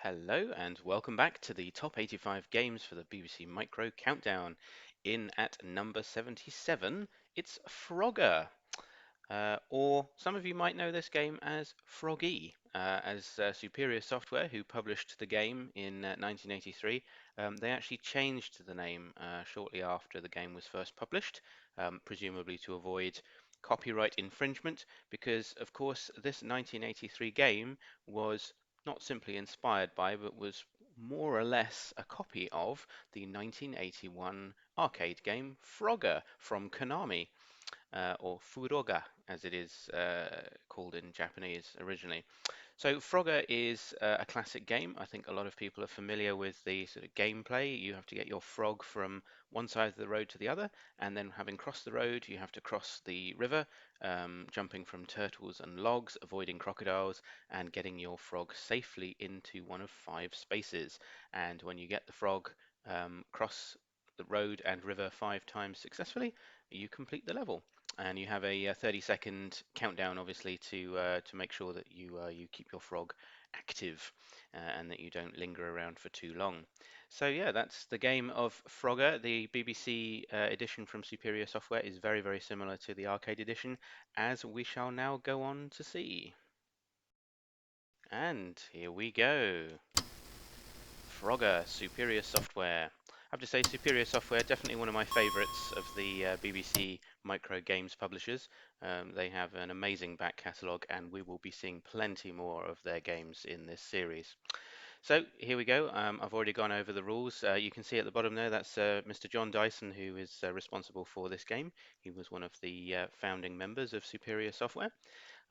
Hello and welcome back to the top 85 games for the BBC Micro Countdown. In at number 77, it's Frogger. Or some of you might know this game as Froggy, as Superior Software, who published the game in 1983. They actually changed the name shortly after the game was first published, presumably to avoid copyright infringement, because of course this 1983 game was not simply inspired by, but was more or less a copy of the 1981 arcade game Frogger from Konami, or Furoga, as it is called in Japanese originally. So Frogger is a classic game. I think a lot of people are familiar with the sort of gameplay. You have to get your frog from one side of the road to the other, and then having crossed the road, you have to cross the river, jumping from turtles and logs, avoiding crocodiles, and getting your frog safely into one of 5 spaces. And when you get the frog cross the road and river 5 times successfully, you complete the level, and you have a 30-second countdown, obviously, to make sure that you keep your frog active and that you don't linger around for too long. So yeah, that's the game of Frogger. The BBC edition from Superior Software is very, very similar to the arcade edition, as we shall now go on to see. And here we go. Frogger, Superior Software. I have to say, Superior Software, definitely one of my favourites of the BBC micro games publishers. They have an amazing back catalogue, and we will be seeing plenty more of their games in this series. So here we go. I've already gone over the rules. You can see at the bottom there, that's Mr. John Dyson, who is responsible for this game. He was one of the founding members of Superior Software.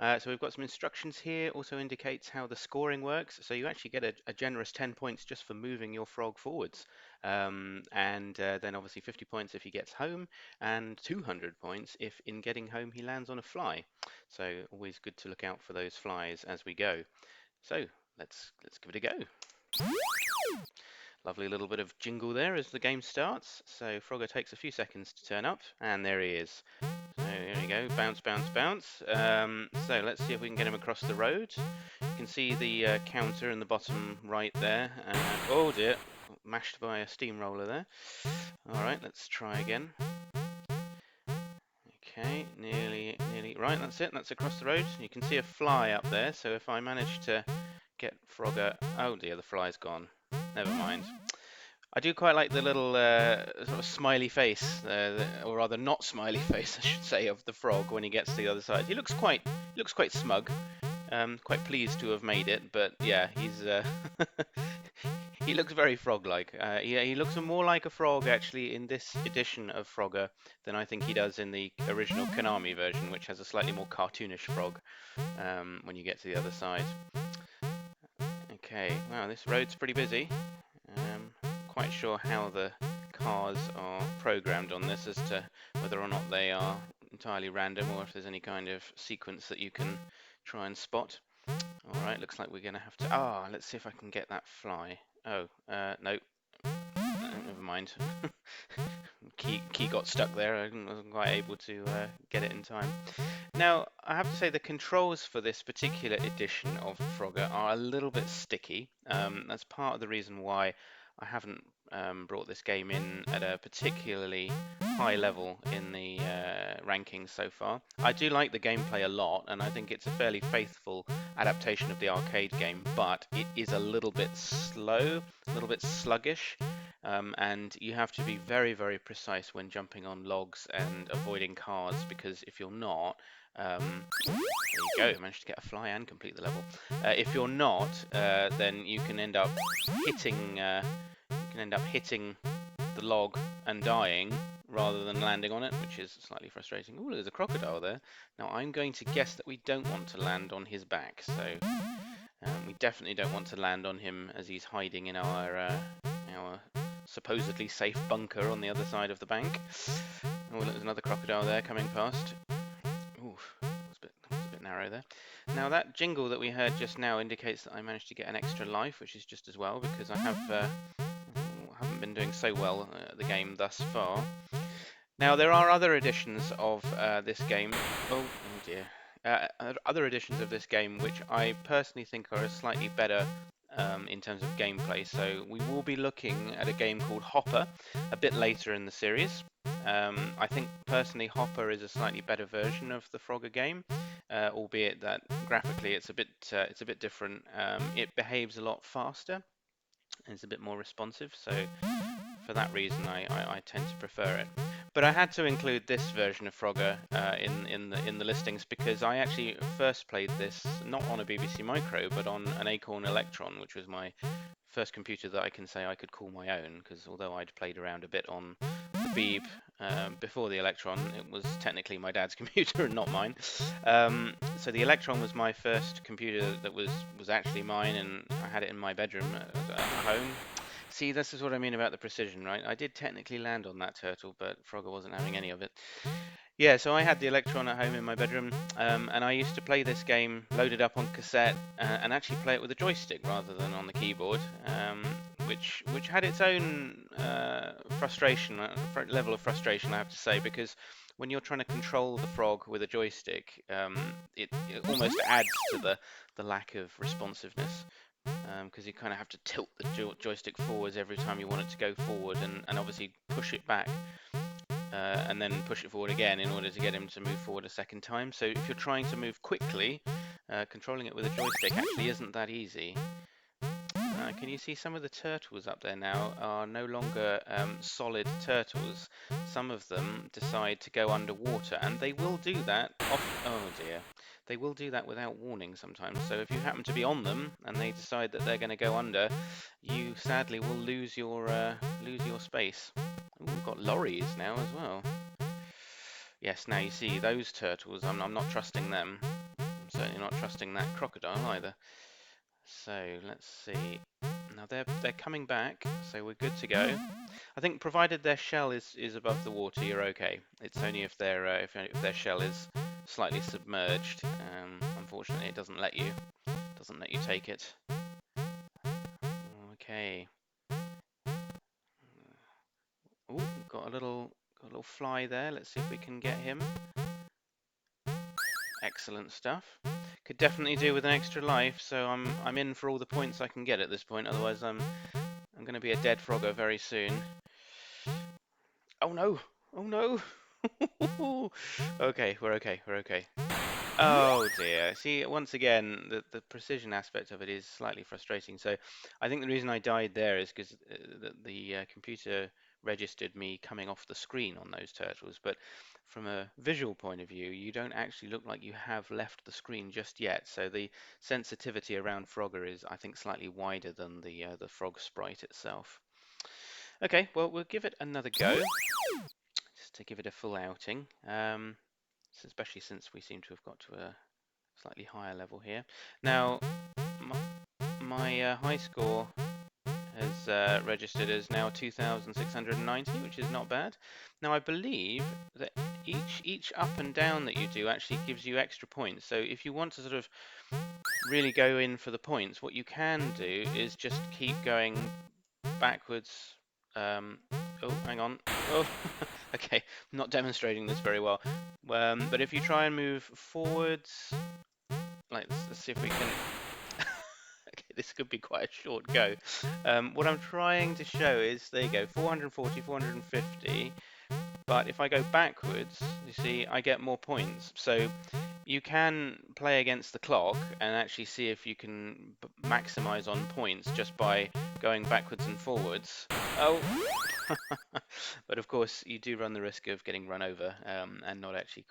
So we've got some instructions here, also indicates how the scoring works. So you actually get a generous 10 points just for moving your frog forwards. And then obviously 50 points if he gets home, and 200 points if in getting home he lands on a fly. So always good to look out for those flies as we go. So let's give it a go. Lovely little bit of jingle there as the game starts. So Frogger takes a few seconds to turn up, and there he is. So here we go, bounce, bounce, bounce. So let's see if we can get him across the road. You can see the counter in the bottom right there. Oh dear, mashed by a steamroller there. Alright, let's try again. Okay, nearly, right, that's it, that's across the road. You can see a fly up there, so if I manage to get Frogger, oh dear, the fly's gone. Never mind. I do quite like the little sort of smiley face, or rather not smiley face, I should say, of the frog when he gets to the other side. He looks quite smug, quite pleased to have made it. But yeah, he's he looks very frog-like. He looks more like a frog actually in this edition of Frogger than I think he does in the original Konami version, which has a slightly more cartoonish frog when you get to the other side. Okay, wow, this road's pretty busy. Quite sure how the cars are programmed on this as to whether or not they are entirely random or if there's any kind of sequence that you can try and spot. Alright, looks like we're going to have to... let's see if I can get that fly. Oh, no. Never mind. Key got stuck there. I wasn't quite able to get it in time. Now, I have to say the controls for this particular edition of Frogger are a little bit sticky. That's part of the reason why I haven't brought this game in at a particularly high level in the rankings so far. I do like the gameplay a lot, and I think it's a fairly faithful adaptation of the arcade game, but it is a little bit slow, a little bit sluggish, and you have to be very, very precise when jumping on logs and avoiding cars, because if you're not, there you go, managed to get a fly and complete the level. If you're not, then you can end up hitting the log and dying rather than landing on it, which is slightly frustrating. Oh, there's a crocodile there. Now I'm going to guess that we don't want to land on his back, so we definitely don't want to land on him as he's hiding in our supposedly safe bunker on the other side of the bank. Oh, there's another crocodile there coming past. Oof, that was a bit narrow there. Now that jingle that we heard just now indicates that I managed to get an extra life, which is just as well, because I haven't been doing so well at the game thus far. Now there are other editions of this game. Oh dear. Other editions of this game which I personally think are a slightly better in terms of gameplay. So we will be looking at a game called Hopper a bit later in the series. I think personally Hopper is a slightly better version of the Frogger game, albeit that graphically it's a bit different. It behaves a lot faster and it's a bit more responsive. So for that reason, I tend to prefer it. But I had to include this version of Frogger in the listings because I actually first played this not on a BBC Micro, but on an Acorn Electron, which was my first computer that I can say I could call my own. Because although I'd played around a bit on the Beeb before the Electron, it was technically my dad's computer and not mine. So the Electron was my first computer that was actually mine, and I had it in my bedroom at home. See, this is what I mean about the precision, right? I did technically land on that turtle, but Frogger wasn't having any of it. Yeah, so I had the Electron at home in my bedroom, and I used to play this game loaded up on cassette and actually play it with a joystick rather than on the keyboard, which had its own frustration, level of frustration, I have to say, because when you're trying to control the frog with a joystick, it almost adds to the lack of responsiveness because you kind of have to tilt the joystick forwards every time you want it to go forward and obviously push it back and then push it forward again in order to get him to move forward a second time. So if you're trying to move quickly, controlling it with a joystick actually isn't that easy. Can you see some of the turtles up there now are no longer solid turtles? Some of them decide to go underwater, and they will do that oh dear. They will do that without warning sometimes. So if you happen to be on them and they decide that they're going to go under, you sadly will lose your space. Ooh, we've got lorries now as well. Yes, now you see those turtles. I'm not trusting them. I'm certainly not trusting that crocodile either. So let's see. Now they're coming back, so we're good to go. I think provided their shell is above the water, you're okay. It's only if their shell is slightly submerged. Unfortunately, it doesn't let you take it. Okay. Oh, got a little fly there. Let's see if we can get him. Excellent stuff. Could definitely do with an extra life, so I'm in for all the points I can get at this point. Otherwise, I'm going to be a dead frogger very soon. Oh no! Oh no! Okay, we're okay. We're okay. Oh dear. See, once again, the precision aspect of it is slightly frustrating. So I think the reason I died there is because the computer registered me coming off the screen on those turtles. But from a visual point of view, you don't actually look like you have left the screen just yet. So the sensitivity around Frogger is, I think, slightly wider than the frog sprite itself. Okay, well, we'll give it another go, just to give it a full outing. Especially since we seem to have got to a slightly higher level here. Now, my high score has registered as now 2,690, which is not bad. Now, I believe that each up and down that you do actually gives you extra points. So if you want to sort of really go in for the points, what you can do is just keep going backwards. Oh, hang on. Oh, okay. I'm not demonstrating this very well. But if you try and move forwards, let's see if we can. Okay, this could be quite a short go. What I'm trying to show is, there you go, 440, 450. But if I go backwards, you see, I get more points. So you can play against the clock and actually see if you can maximize on points just by going backwards and forwards. Oh, but of course you do run the risk of getting run over and not actually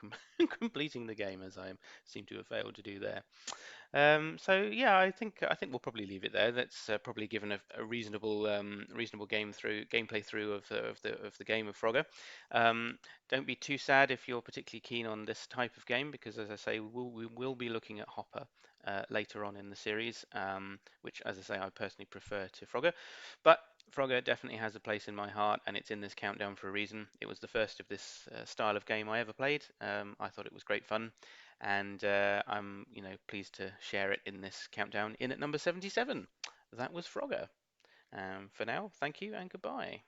completing the game, as I seem to have failed to do there. So yeah, I think we'll probably leave it there. That's probably given a reasonable gameplay through of the game of Frogger. Don't be too sad if you're particularly keen on this type of game, because as I say, we will be looking at Hopper later on in the series, which, as I say, I personally prefer to Frogger. But Frogger definitely has a place in my heart, and it's in this countdown for a reason. It was the first of this style of game I ever played. I thought it was great fun, and I'm pleased to share it in this countdown in at number 77. That was Frogger. For now, thank you and goodbye.